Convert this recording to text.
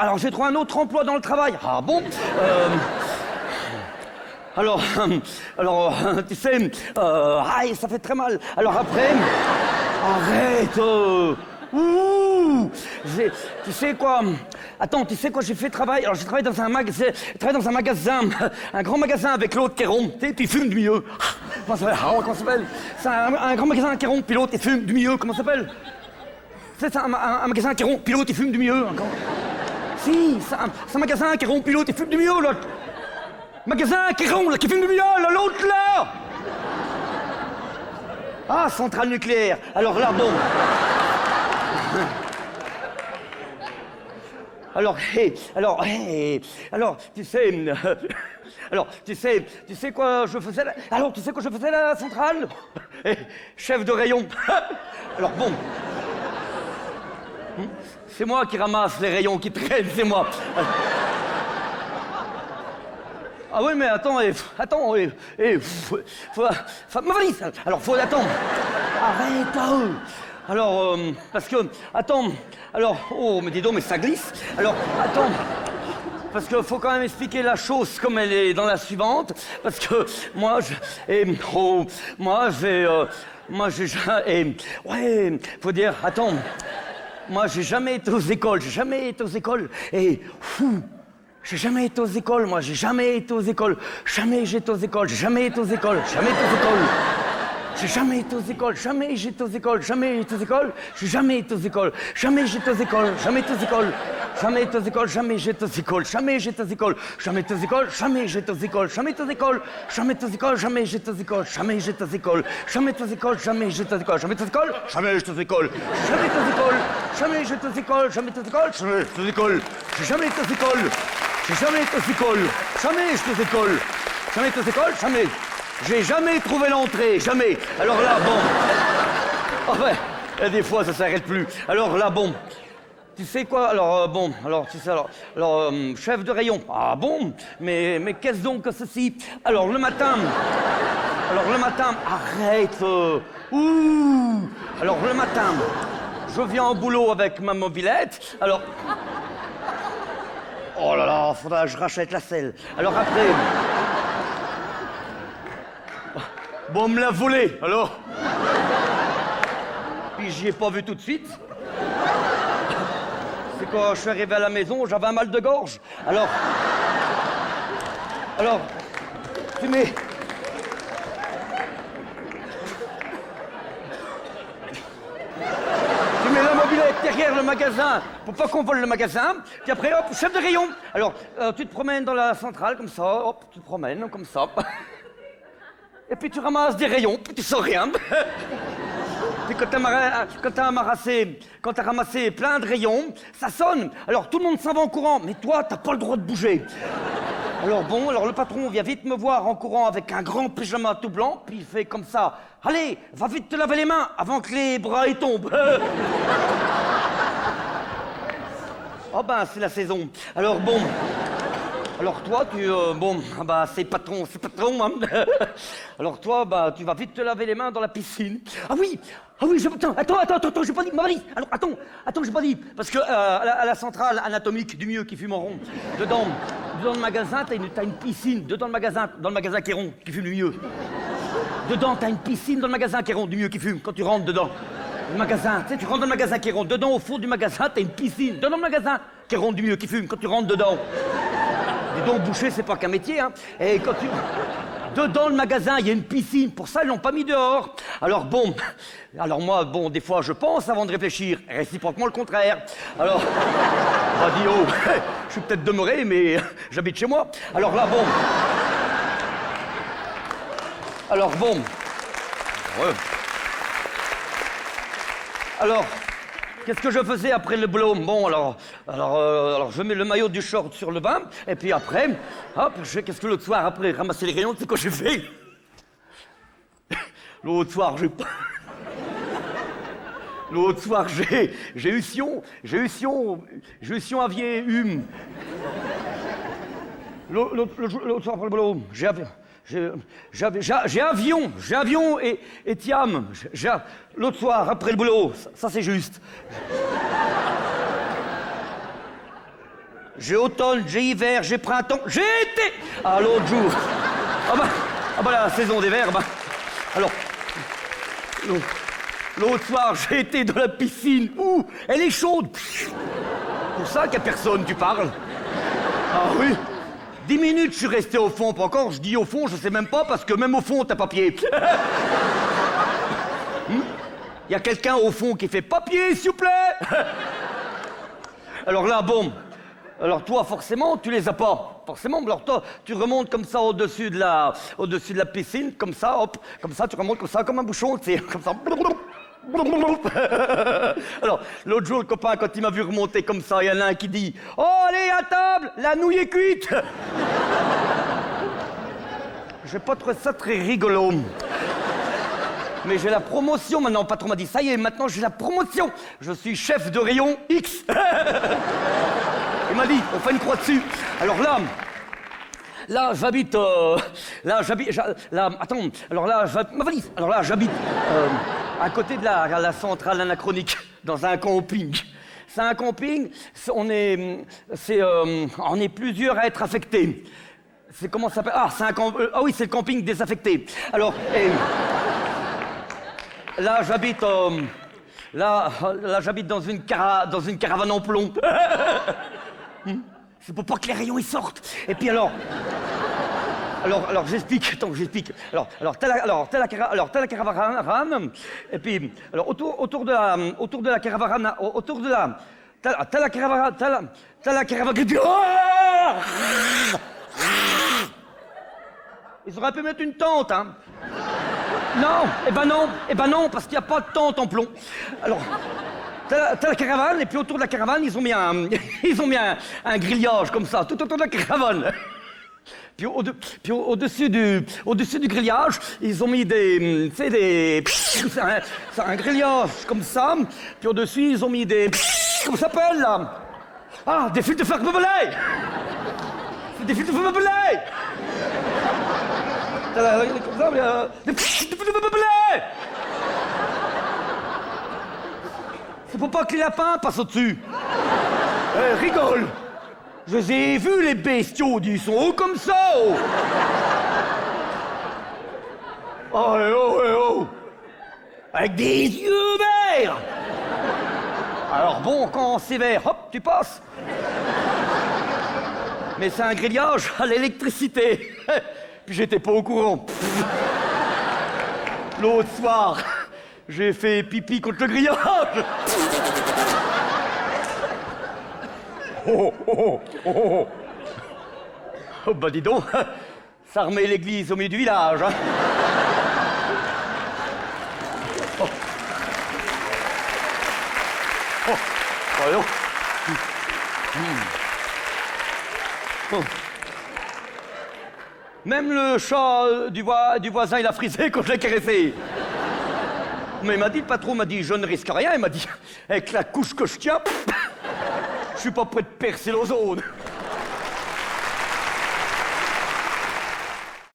Alors j'ai trouvé un autre emploi dans le travail. Ah bon Alors, tu sais, aïe, ça fait très mal. Alors après, arrête. Tu sais quoi? Attends, tu sais quoi j'ai fait travail? Alors j'ai travaillé dans un magasin, un grand magasin avec l'autre qui est rond, tu sais, puis il fume du milieu. Comment ça s'appelle? C'est un grand magasin qui est rond, puis l'autre il fume du milieu. Comment ça s'appelle? C'est un magasin qui est rond, puis l'autre il fume du milieu. Si, c'est un magasin qui est rond, puis l'autre il fume du milieu, l'autre. Magasin qui est rond, là, qui fume du milieu, là, l'autre là. Ah, centrale nucléaire. Alors là, bon. Alors, tu sais quoi je faisais là? Alors, tu sais quoi je faisais à la centrale? Chef de rayon. Alors, bon. C'est moi qui ramasse les rayons qui traînent, c'est moi. Ah oui, mais attends, ma valise. Alors, faut attendre. Arrête. Alors, parce que, attends, alors, oh, mais dis donc, mais ça glisse. Alors, attends, parce que faut quand même expliquer la chose comme elle est dans la suivante, parce que ouais, faut dire, attends, moi, j'ai jamais été aux écoles, et, fou, j'ai jamais été aux écoles, moi, jamais été aux écoles, jamais j'ai été aux écoles, jamais été aux écoles, jamais été aux écoles. J'ai jamais été aux écoles, jamais j'étais aux écoles, jamais été aux écoles, j'ai jamais été aux écoles, jamais j'étais aux écoles, jamais été aux écoles, jamais été aux écoles, jamais j'étais aux écoles, jamais j'étais aux écoles, jamais été aux écoles, jamais j'étais aux écoles, jamais été aux écoles, jamais été aux écoles, jamais j'étais aux écoles, jamais j'étais aux écoles, jamais été aux écoles, jamais j'étais aux écoles, jamais été aux écoles, jamais j'étais aux écoles, jamais été aux écoles, jamais j'étais aux écoles, jamais été aux écoles, jamais j'étais aux écoles, j'ai jamais été aux écoles, j'ai jamais été aux écoles, jamais j'étais aux écoles, jamais été aux écoles, jamais. J'ai jamais trouvé l'entrée, jamais. Alors là, bon. Enfin, des fois, ça s'arrête plus. Alors là, bon. Tu sais quoi? Alors, tu sais, chef de rayon. Ah bon? Mais qu'est-ce donc que ceci? Alors, le matin, arrête. Alors, le matin, je viens au boulot avec ma mobilette. Alors. Oh là là, faudra que je rachète la selle. Alors après. Bon, on me l'a volé, alors. Puis j'y ai pas vu tout de suite. C'est quand je suis arrivé à la maison, j'avais un mal de gorge. Alors, tu mets la mobilette derrière le magasin pour pas qu'on vole le magasin. Puis après, hop, chef de rayon. Alors, tu te promènes dans la centrale comme ça, hop, tu te promènes comme ça. Et puis tu ramasses des rayons, puis tu sens rien. Puis quand t'as ramassé plein de rayons, ça sonne. Alors tout le monde s'en va en courant, mais toi, t'as pas le droit de bouger. Alors le patron vient vite me voir en courant avec un grand pyjama tout blanc, puis il fait comme ça. Allez, va vite te laver les mains avant que les bras y tombent. Oh ben, c'est la saison. Alors bon... Alors toi, c'est patron, hein. Alors toi, tu vas vite te laver les mains dans la piscine. Ah oui, attends, j'ai pas dit, ma valise. Alors attends, j'ai pas dit. Parce que à la centrale anatomique du mieux qui fume en rond, dedans le magasin, t'as une piscine. Dedans le magasin qui est rond, qui fume du mieux. Dedans, t'as une piscine dans le magasin qui est rond, du mieux qui fume, quand tu rentres dedans. Le magasin, tu sais, tu rentres dans le magasin qui est rond. Dedans, au fond du magasin, t'as une piscine. Dedans le magasin qui est rond, du mieux qui fume, quand tu rentres dedans. Dis donc, boucher, c'est pas qu'un métier, hein. Et quand tu... Dedans le magasin, il y a une piscine. Pour ça, ils l'ont pas mis dehors. Alors moi, des fois, je pense avant de réfléchir. Réciproquement, le contraire. Alors, dis oh, je suis peut-être demeuré, mais j'habite chez moi. Alors là, bon. Ouais. Alors... Qu'est-ce que je faisais après le boulot? Bon, alors, je mets le maillot du short sur le bain, et puis après, hop, qu'est-ce que l'autre soir, après ramasser les rayons, tu sais quoi j'ai fait? L'autre soir, j'ai eu Sion aviez hume. L'autre soir après le boulot, j'ai avion et Thiam. L'autre soir, après le boulot, ça c'est juste. j'ai automne, j'ai hiver, j'ai printemps, j'ai été. Ah, l'autre jour. Ah bah, la saison des vers, bah. Alors, l'autre soir, j'ai été dans la piscine. Ouh, elle est chaude. Pour ça qu'il n'y a personne, tu parles. Ah oui. 10 minutes, je suis resté au fond. Pas encore, je dis au fond, je sais même pas, parce que même au fond, t'as papier. Il y a quelqu'un au fond qui fait papier, s'il vous plaît. Alors là, bon. Alors toi, forcément, tu les as pas. Forcément, alors toi, tu remontes comme ça au-dessus de la piscine, comme ça, hop, comme ça, tu remontes comme ça, comme un bouchon, tu sais, comme ça. Alors, l'autre jour, le copain, quand il m'a vu remonter comme ça, il y en a un qui dit « Oh, allez, à table, la nouille est cuite !» J'ai pas trouvé ça très rigolo. Mais j'ai la promotion maintenant. Le patron m'a dit « Ça y est, maintenant j'ai la promotion. Je suis chef de rayon X. » Il m'a dit « On fait une croix dessus. » Alors là, j'habite... attends, alors là, ma valise. Alors là, j'habite à côté de la centrale anachronique, dans un camping. C'est un camping, on est plusieurs à être affectés. C'est comment ça s'appelle? Ah oui, c'est le camping désaffecté. Alors, là, j'habite... Là, j'habite dans une caravane en plomb. C'est pour pas que les rayons y sortent. Et puis alors, j'explique. Attends, j'explique. Alors, t'as la caravane. Et puis, alors, autour de la caravane, t'as la caravane. Oh! Ils auraient pu mettre une tente, hein. Non, eh ben non, parce qu'il n'y a pas de tente en plomb. Alors, t'as la caravane, et puis autour de la caravane, ils ont mis un grillage comme ça, tout autour de la caravane. Puis au-dessus du grillage, ils ont mis c'est un grillage comme ça. Puis au-dessus, ils ont mis comment ça s'appelle là? Ah, des fils de fer barbelés. C'est des fils de fer barbelés. Comme ça, des fils de fer barbelés. C'est pour pas que les lapins passent au-dessus. Rigole. Je les ai vus, les bestiaux, ils sont hauts comme ça. Oh. Avec des yeux verts. Alors bon, quand c'est vert, hop, tu passes. Mais c'est un grillage à l'électricité. Puis j'étais pas au courant. L'autre soir, j'ai fait pipi contre le grillage. Oh, bah dis donc, ça remet l'église au milieu du village. Hein. Voyons. Même le chat du voisin, il a frisé quand je l'ai caressé. Mais il m'a dit, le patron m'a dit, je ne risque rien. Il m'a dit, avec la couche que je tiens, je suis pas prêt de percer l'ozone.